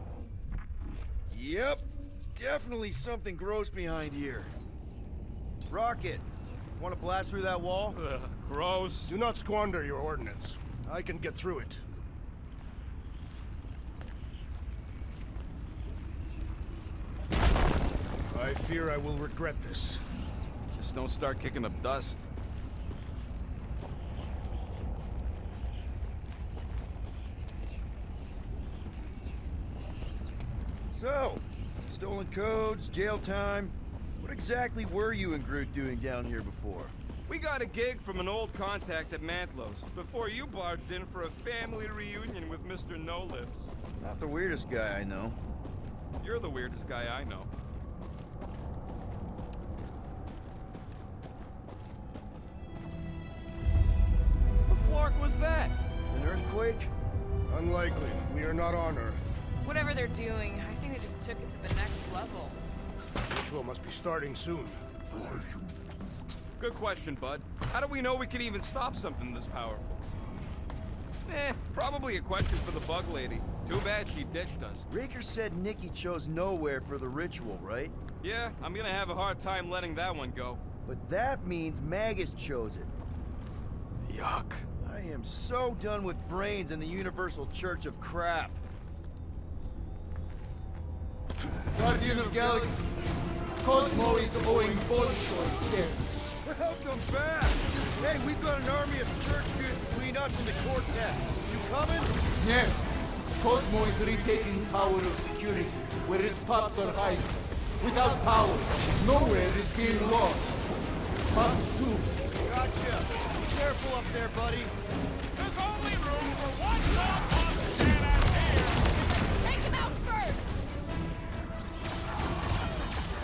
Yep. Definitely something gross behind here. Rocket, want to blast through that wall? Ugh, gross. Do not squander your ordnance. I can get through it. I fear I will regret this. Just don't start kicking up dust. So, stolen codes, jail time. What exactly were you and Groot doing down here before? We got a gig from an old contact at Mantlo's before you barged in for a family reunion with Mr. No-Lips. Not the weirdest guy I know. You're the weirdest guy I know. The flark was that? An earthquake? Unlikely. We are not on Earth. Whatever they're doing, I think they just took it to the next level. Ritual must be starting soon. Good question, bud. How do we know we can even stop something this powerful? Probably a question for the bug lady. Too bad she ditched us. Raker said Nikki chose Knowhere for the ritual, right? Yeah, I'm gonna have a hard time letting that one go. But that means Magus chose it. Yuck. I am so done with brains and the Universal Church of Crap. Guardian of Galaxy, Cosmo is owing Bolsho's debt. Welcome back! Hey, we've got an army of church dudes between us and the Cortex. You coming? Yeah, Cosmo is retaking Tower of Security, where his pups are hiding. Without power, Knowhere is being lost. Pups too. Gotcha. Careful up there, buddy. There's only room for one tall boss man out here. Take him out first!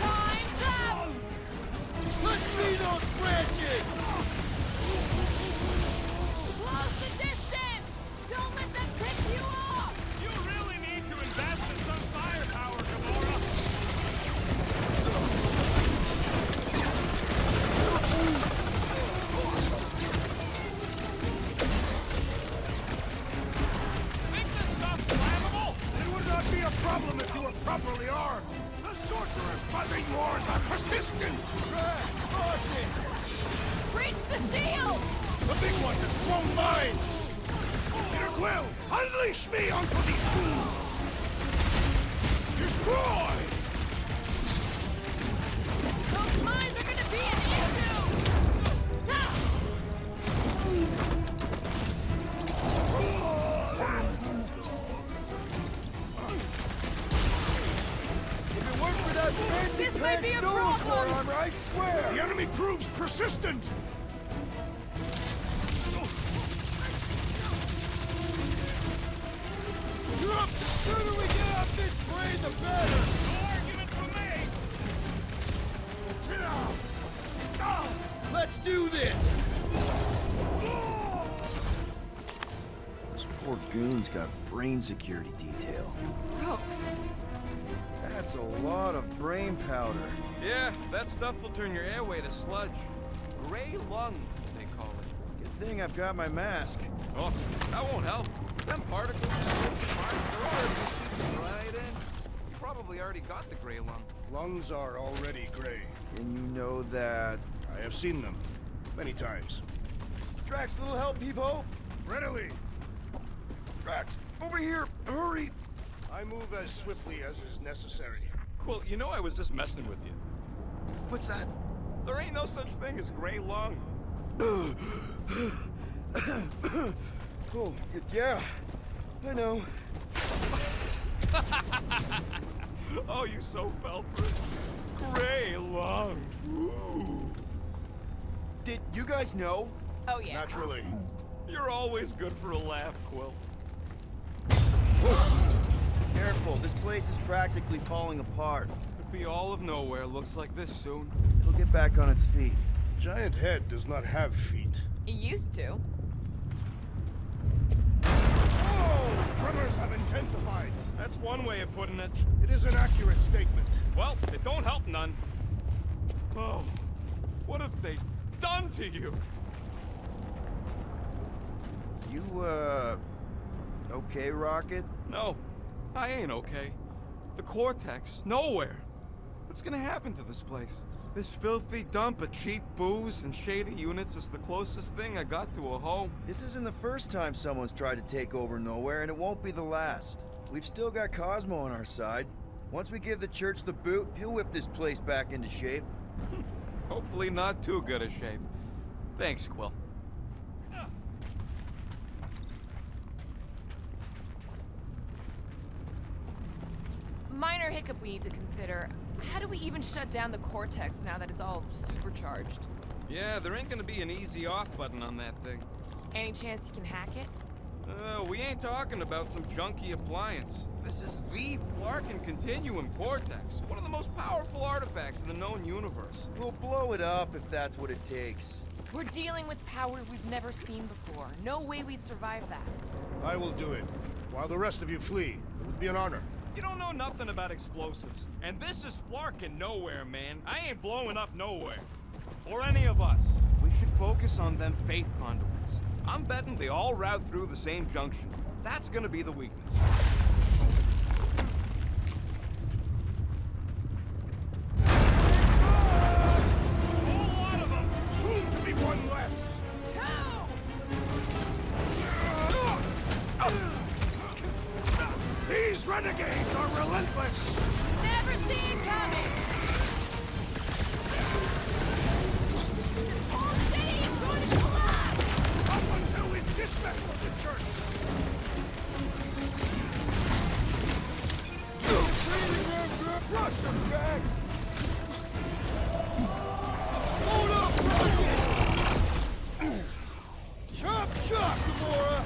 Time's up! Let's see those branches! Close the distance! Don't let them pick you off! You really need to invest in some firepower, Gamora. Think this stuff's flammable? It would not be a problem if you were properly armed. The sorcerer's buzzing roars are persistent. Breach the shield! The big one has blown mine. Peter Quill, unleash me onto these fools. Destroy! Those mines are gonna be an issue! Ah! If it weren't for that fancy This might be a pants problem. armor, I swear! The enemy proves persistent. The sooner we get off this plane, the better! No argument from me. Let's do this! This poor goon's got brain security detail. Gross. That's a lot of brain powder. Yeah, that stuff will turn your airway to sludge. Gray lung, they call it. Good thing I've got my mask. Oh, that won't help. Them particles are so smart, they're already seeping right in. You probably already got the gray lung. Lungs are already gray. And you know that... I have seen them many times. Drax, little help, Heave-Ho! Readily. Drax, over here! Hurry! I move as swiftly as is necessary. Quill, you know I was just messing with you. What's that? There ain't no such thing as gray lung. Oh, yeah. I know. Oh, you so fell for it. Gray lung. Ooh. Did you guys know? Oh yeah. Naturally. You're always good for a laugh, Quill. Careful, this place is practically falling apart. Could be all of nowhere looks like this soon. It'll get back on its feet. Giant head does not have feet. It used to. Oh! Tremors have intensified. That's one way of putting it. It is an accurate statement. Well, it don't help none. Oh, what have they done to you? You, okay, Rocket? No, I ain't okay. The Cortex, nowhere. What's gonna happen to this place? This filthy dump of cheap booze and shady units is the closest thing I got to a home. This isn't the first time someone's tried to take over Knowhere, and it won't be the last. We've still got Cosmo on our side. Once we give the church the boot, he'll whip this place back into shape. Hopefully not too good a shape. Thanks, Quill. Minor hiccup we need to consider. How do we even shut down the Cortex now that it's all supercharged? Yeah, there ain't gonna be an easy off button on that thing. Any chance you can hack it? We ain't talking about some junky appliance. This is the Flarkin Continuum Cortex, one of the most powerful artifacts in the known universe. We'll blow it up if that's what it takes. We're dealing with power we've never seen before. No way we'd survive that. I will do it. While the rest of you flee, it would be an honor. You don't know nothing about explosives. And this is Flarkin Knowhere, man. I ain't blowing up Knowhere. Or any of us. We should focus on them faith conduits. I'm betting they all route through the same junction. That's gonna be the weakness. Soon to be one less. These renegades are relentless. Never seen coming! This whole city is going to collapse! Up until we've dismantled the church. Rush him, Drax! Hold up, Rocket! Gamora!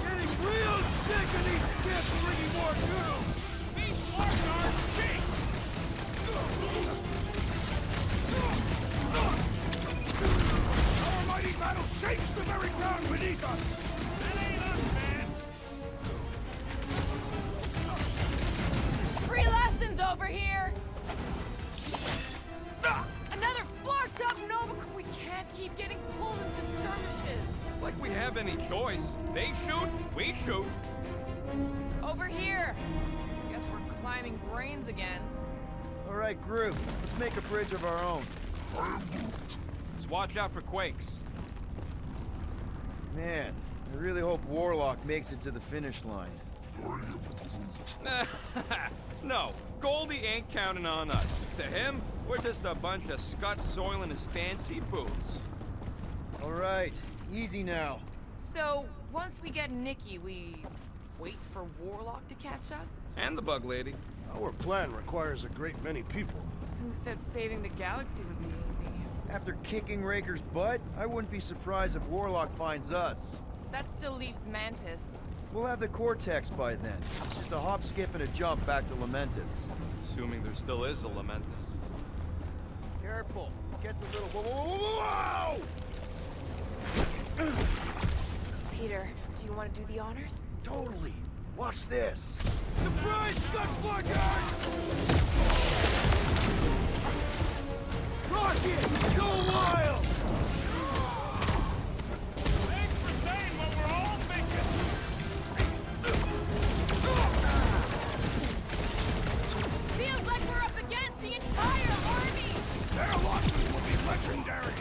Getting real sick of these skips bringing more doom! These Sparks are cheap! Our mighty battle shakes the very ground beneath us! That ain't us, man! Free lessons over here! Another flarked up Nova! We can't keep getting pulled into skirmishes! Like we have any choice. They shoot, we shoot. Over here! Guess we're climbing brains again. All right, group, let's make a bridge of our own. Just watch out for quakes. Man, I really hope Warlock makes it to the finish line. No, Goldie ain't counting on us. To him, we're just a bunch of scuts soiling his fancy boots. All right, easy now. So, once we get Nikki, we wait for Warlock to catch up? And the bug lady. Our plan requires a great many people. Who said saving the galaxy would be easy? After kicking Raker's butt, I wouldn't be surprised if Warlock finds us. That still leaves Mantis. We'll have the Cortex by then. It's just a hop, skip, and a jump back to Lamentus. Assuming there still is a Lamentus. Careful. It gets a little... Whoa! Peter, do you want to do the honors? Totally. Watch this. Surprise, Scutfuckers! Rocket! Go wild! Thanks for saying what we're all thinking! Feels like we're up against the entire army! Their losses will be legendary!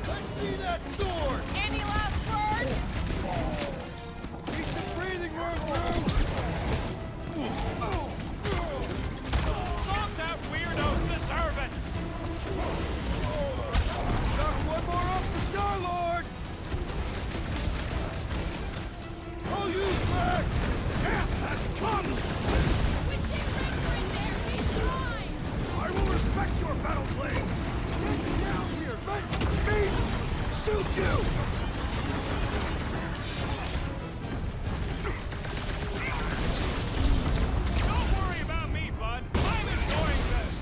Let's see that sword! Any last words? Need some breathing room, Groot! Knocked out weirdos deserve it! Chuck one more up for Star-Lord! I'll use Max! Death has come! With his Ranger in there, he's fine! I will respect your battle flame! Get down here! Let me shoot you! Don't worry about me, bud. I'm enjoying this!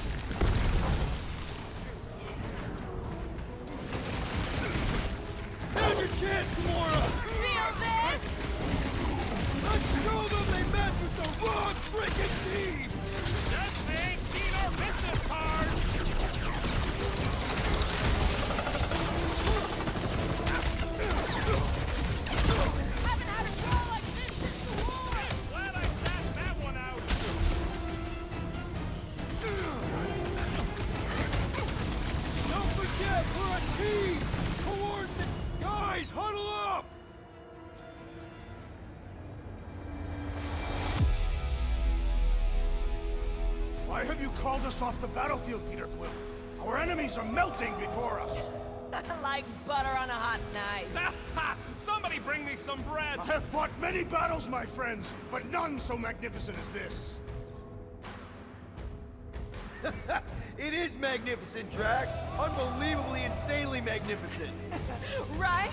There's your chance, Gamora! Feel this? Let's show them they messed with the wrong freaking team! Guess they ain't seen our business card! Haven't had a trial like this since the war! Glad I sat that one out! Don't forget, we're a team! Coordinate! Guys, huddle up! Why have you called us off the battlefield, Peter Quill? Our enemies are melting before us! Like butter on a hot knife. Somebody bring me some bread! I have fought many battles, my friends, but none so magnificent as this. It is magnificent, Drax! Unbelievably, insanely magnificent! Right?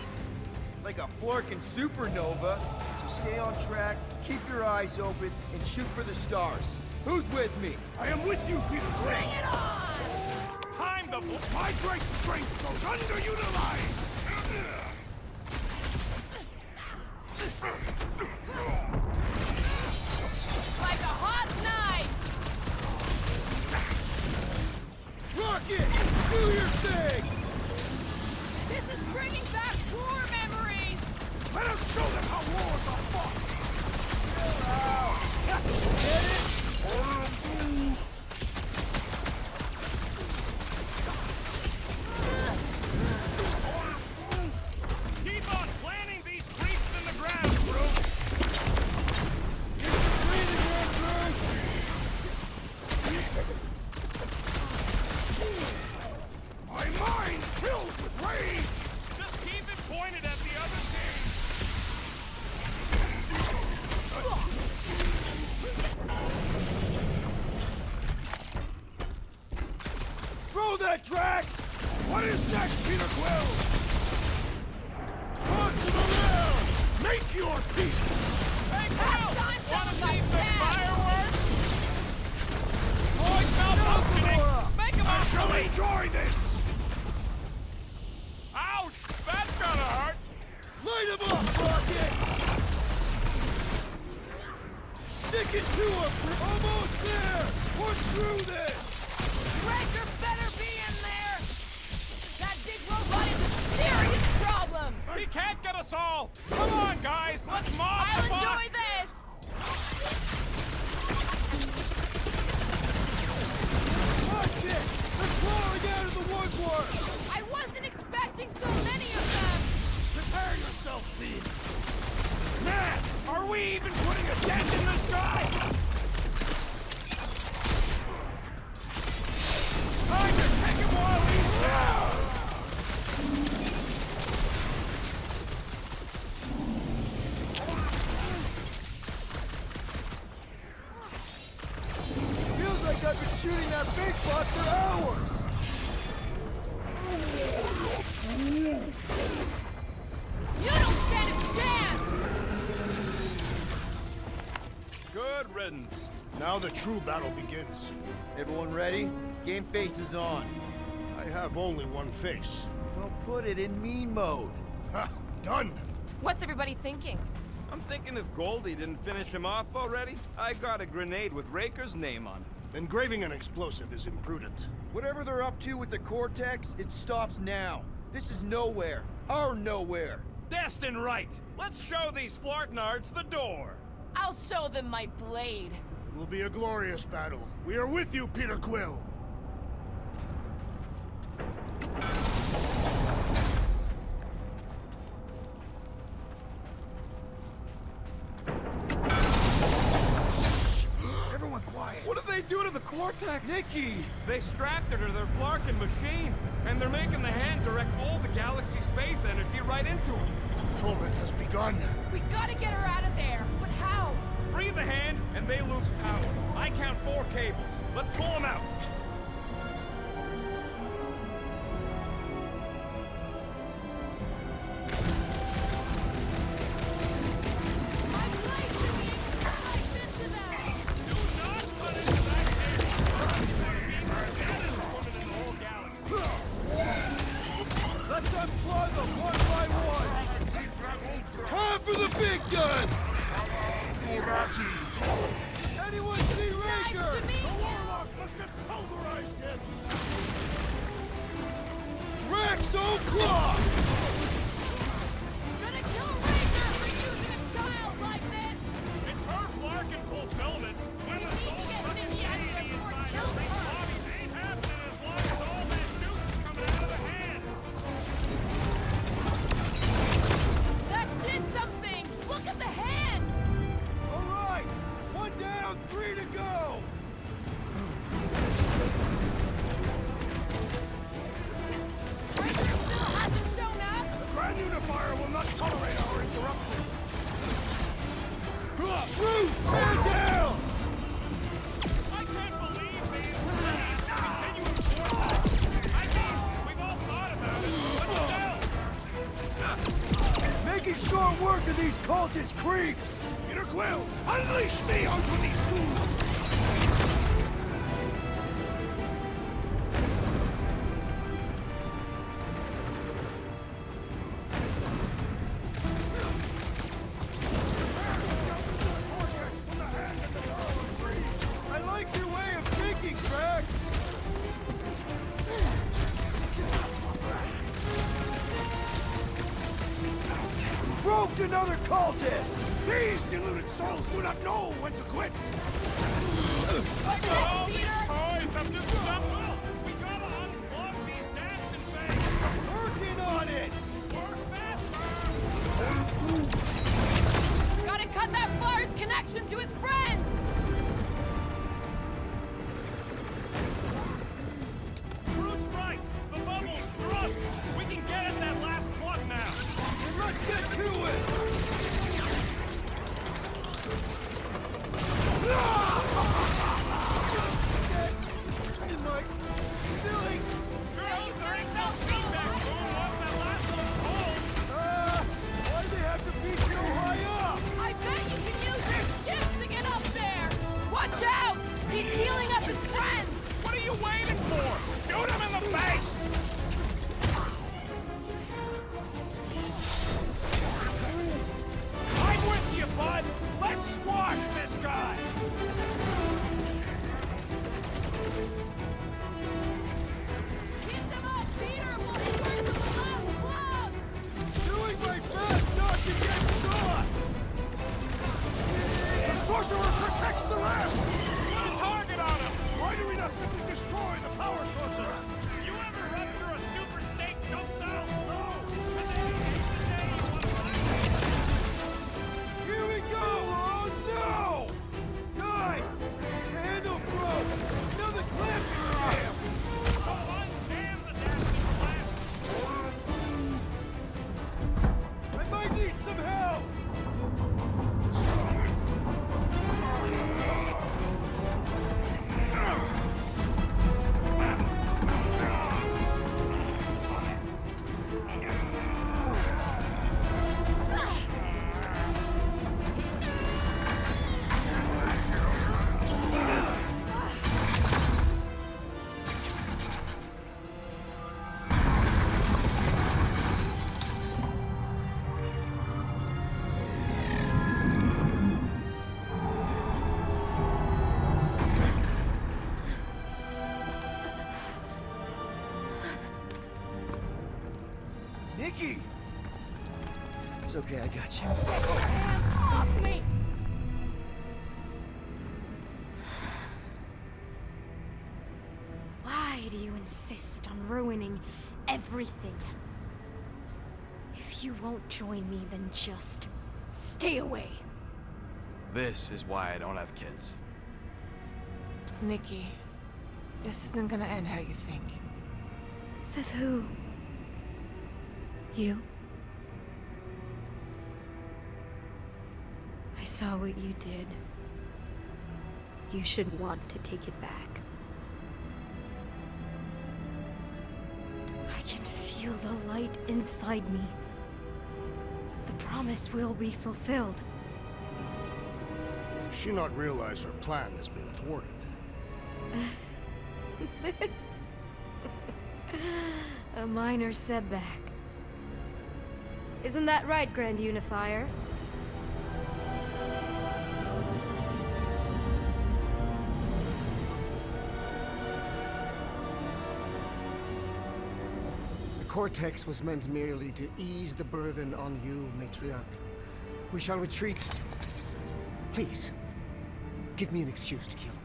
Like a flarkin' supernova. So stay on track, keep your eyes open, and shoot for the stars. Who's with me? I am with you, Peter Quill! Bring it on! Time to My great strength goes underutilized! Like a hot knife! Rocket! Do your thing! This is bringing back war memories! Let us show them how wars are fought! Get it? keep on planting these creeps in the ground, Groot! Get some breathing room, Groot! My mind fills with rage! Just keep it pointed at the other team! Throw that, Drax! What is next, Peter Quill? Toss him around! Enjoy this! Ouch! That's gonna hurt! Light him up, Rocket! Stick it to him! We're almost there! We're through this! Breaker better be in there! That big robot is a serious problem! He can't get us all! Come on, guys! Let's mob I'll the box! enjoy this! Watch it! They're clawing out of the woodwork! I wasn't expecting so many of them! Prepare yourself, Fiend! Man, are we even putting a dent in this guy? Time to take him while he's down! Feels like I've been shooting that big bot for hours! You don't stand a chance! Good riddance. Now the true battle begins. Everyone ready? Game face is on. I have only one face. Well, put it in mean mode. Ha! Done! What's everybody thinking? I'm thinking if Goldie didn't finish him off already, I got a grenade with Raker's name on it. Engraving an explosive is imprudent. Whatever they're up to with the Cortex, it stops now. This is Knowhere. Our Knowhere. Destin right. Let's show these Flartnards the door. I'll show them my blade. It will be a glorious battle. We are with you, Peter Quill! Everyone quiet. What did they do to the Cortex? Nikki! They strapped her to their Flarkin machine, and they're making the hand direct all the galaxy's faith energy right into him. Fulfillment has begun. We gotta get her out of there, but how? Free the hand, and they lose power. I count 4 cables. Let's pull them out. My blade should be sliced into them! Do not run into that cable. You want to be the baddest woman in the whole galaxy. Let's unplug them one by one. Time for the big guns! Anyone see Nice Raker? to meet you! Warlock must have pulverized him! Draxo Claw! Gonna kill Raker for using a child like this! It's her Flarkin fulfillment. When the soul is running shady inside her big body, ain't happening as long as all that juice is coming out of the hand. That did something! Look at the hand! All right, 1 down, 3 to go. Raker still hasn't shown up! The Grand Unifier will not tolerate our interruption. Root, man down! I can't believe they enslaved continuous warfare. I mean, we've all thought about it, but still. Making short work of these cultist creeps. Peter Quill, unleash me onto these fools! I like your way of thinking, Drax. Roped another cultist. These deluded souls do not know when to quit! What's All next, these Peter? toys have just done well. We gotta unplug these Dastin things. Working on it. Work faster. Gotta cut that Flar's connection to his friends! Groot's right. The bubble's struck. We can get at that last plug now. Then let's get to it. In my feelings. Sure, there ain't no feedback room once that last one's cold. Why'd they have to be so high up? I bet you can use your skiffs to get up there! Watch out! He's healing up his friends! What are you waiting for? Shoot him in the sorcerer protects the rest! Put a target on him! Why do we not simply destroy the power sources? You ever run through a super snake jump cell? No! Here we go! Oh no! Guys! The handle broke! Now the clamp is jammed! So unjam the dasting clamp! I might need some help! Nikki! It's okay, I got you. Off me! Why do you insist on ruining everything? If you won't join me, then just stay away. This is why I don't have kids. Nikki, this isn't gonna end how you think. Says who? You? I saw what you did. You should want to take it back. I can feel the light inside me. The promise will be fulfilled. Does she not realize her plan has been thwarted? This... a minor setback. Isn't that right, Grand Unifier? The Cortex was meant merely to ease the burden on you, Matriarch. We shall retreat. Please, give me an excuse to kill him.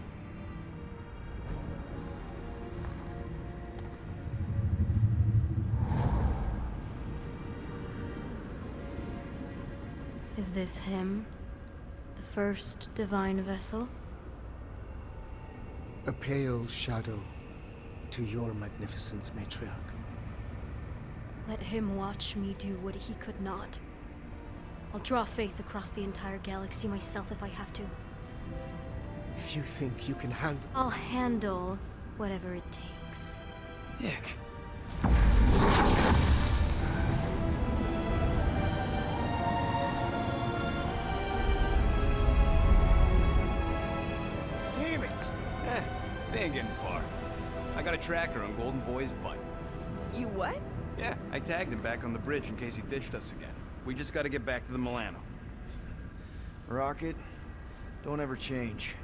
Is this him? The first divine vessel? A pale shadow to your magnificence, Matriarch. Let him watch me do what he could not. I'll draw faith across the entire galaxy myself if I have to. If you think you can handle... I'll handle whatever it takes. Nick. Damn it! They ain't getting far. I got a tracker on Golden Boy's butt. You what? Yeah, I tagged him back on the bridge in case he ditched us again. We just gotta get back to the Milano. Rocket, don't ever change.